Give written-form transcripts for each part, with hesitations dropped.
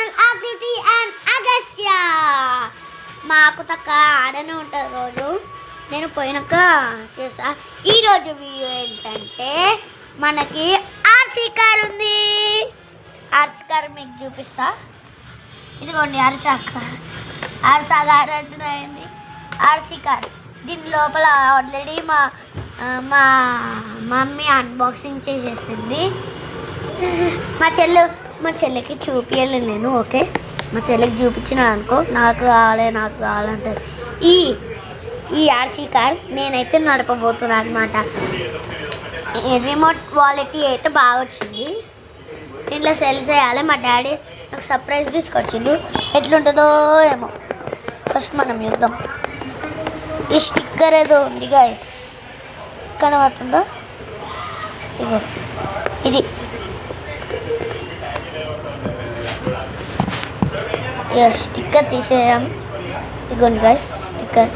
Channel ఆకృతి and Agasya. మాకు తక్క ఆడనే ఉంటుంది రోజు. నేను పోయినాక చేసా. ఈరోజు వీడియో ఏంటంటే మనకి ఆర్సీ కార్ ఉంది. ఆర్సీ కార్ మీకు చూపిస్తా. ఇదిగోండి ఆర్సీ కార్ అంటున్నాయండి. ఆర్సీ కార్ దీని లోపల ఆల్రెడీ మా మమ్మీ అన్బాక్సింగ్ చేసేసింది. మా చెల్లికి చూపించాలి నేను. ఓకే, మా చెల్లికి చూపించిన అనుకో నాకు కావాలంటే ఈ ఆర్సీ కార్ నేనైతే నడపబోతున్నాను అనమాట. రిమోట్ క్వాలిటీ అయితే బాగా వచ్చింది. దీంట్లో సెల్ చేయాలి. మా డాడీ నాకు సర్ప్రైజ్ తీసుకొచ్చిండు. ఎట్లుంటుందో ఏమో ఫస్ట్ మనం చూద్దాం. ఈ స్టిక్కర్ ఏదో ఉంది గైస్, కనబడుతుందో? ఇగో ఇది స్టిక్కర్ తీసేయాం. ఇదిగోండి గైస్ స్టిక్కర్.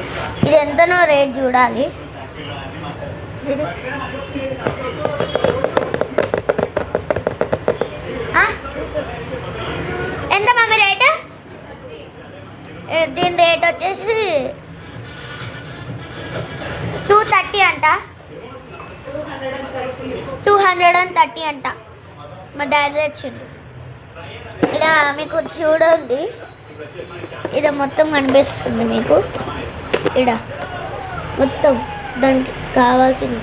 ఇది ఎంతనో రేట్ చూడాలి. ఎంత మమ్మీ రేటు? దీని రేట్ వచ్చేసి 230 అంట. 230 అంట. మా డాడీ తెచ్చిండు. ఇలా మీకు చూడండి, ఇది మొత్తం కనిపిస్తుంది మీకు. ఇక్కడ మొత్తం దానికి కావాల్సింది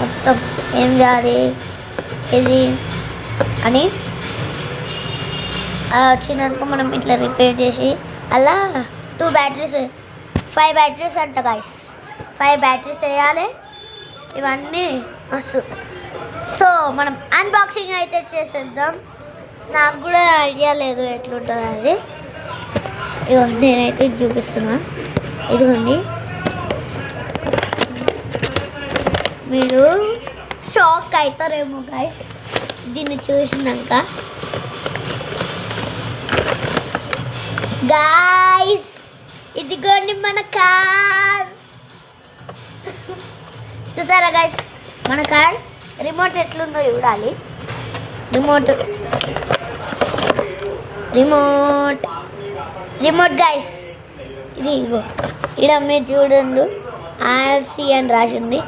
మొత్తం ఏం చేయాలి ఇది అని వచ్చినందుకు మనం ఇట్లా రిపేర్ చేసి అలా 5 బ్యాటరీస్ అంట గాయస్. 5 బ్యాటరీస్ వేయాలి. ఇవన్నీ మస్తు. సో మనం అన్బాక్సింగ్ అయితే చేసేద్దాం. నాకు కూడా ఐడియా లేదు ఎట్లుంటుంది అది. ఇదిగోండి నేనైతే చూపిస్తున్నా. ఇదిగోండి మీరు షాక్ అవుతారేమో గైస్ దీన్ని చూసినాక. గైస్ ఇదిగోండి మన కార్. చూసారా గైస్ మన కార్. రిమోట్ ఎట్లుందో చూడాలి. రిమోట్ గైస్ ఇది ఇగో ఇక్కడ మీరు చూడండి ఆర్సీ అని రాసింది.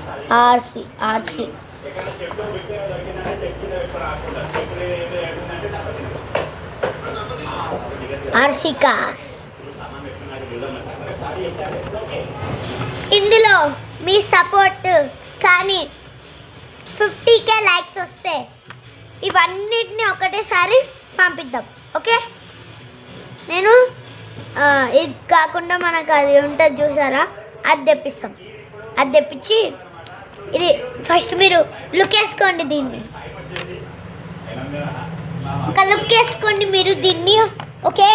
RC cars. ఇందులో మీ సపోర్ట్ కానీ 50K లైక్స్ వస్తే ఇవన్నిటిని ఒకటేసారి పంపిద్దాం. ఓకే, నేను ఇది కాకుండా మనకు అది ఉంటుంది చూసారా, అది తెప్పిస్తాం. అది తెప్పించి ఇది ఫస్ట్ మీరు లుక్ వేసుకోండి. దీన్ని ఒక లుక్ వేసుకోండి మీరు దీన్ని. ఓకే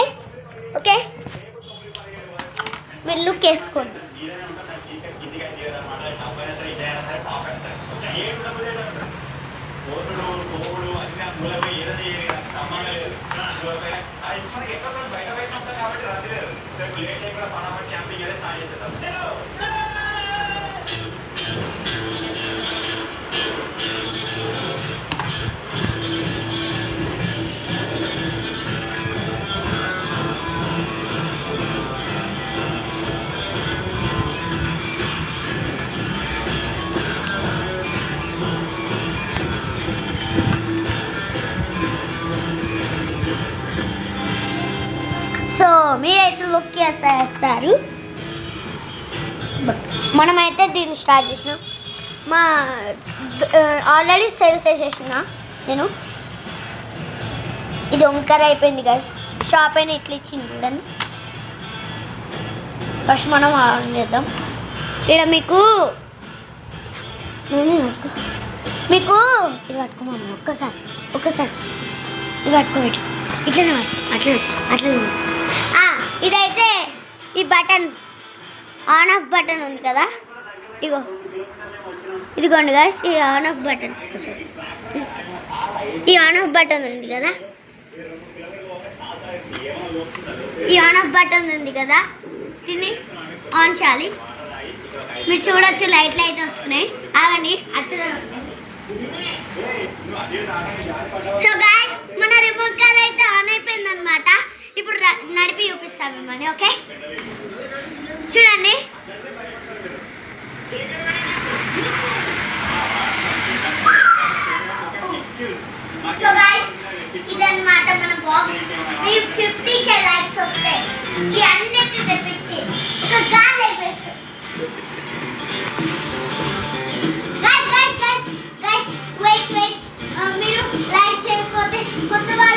మీరు లుక్ వేసుకోండి. సో మీరైతే లుక్ వేస్తారు. మనమైతే దీన్ని స్టార్ట్ చేసినాం. మా ఆల్రెడీ సేల్స్ వేసేసిన నేను. ఇది వంకర అయిపోయింది గైస్. షాప్ అయినా ఇట్లా ఇచ్చింది చూడండి. ఫస్ట్ మనం ఆన్ చేద్దాం. ఇక్కడ మీకు ఇది పట్టుకోమమ్మా. ఒక్కసారి ఇది పట్టుకోబెట్టు. ఇట్లనే అట్లనే. ఇదైతే ఈ బటన్ ఆన్ ఆఫ్ బటన్ ఉంది కదా, ఇదిగోండి గాయస్. ఈ ఆన్ ఆఫ్ బటన్ ఉంది కదా, దీన్ని ఆన్ చేయాలి. మీరు చూడొచ్చు లైట్లు అయితే వస్తున్నాయి. ఆగండి అట్లా. సో గాయస్ మన రిమోట్ కార్ అయితే ఆన్ అయిపోయింది అనమాట. కొత్త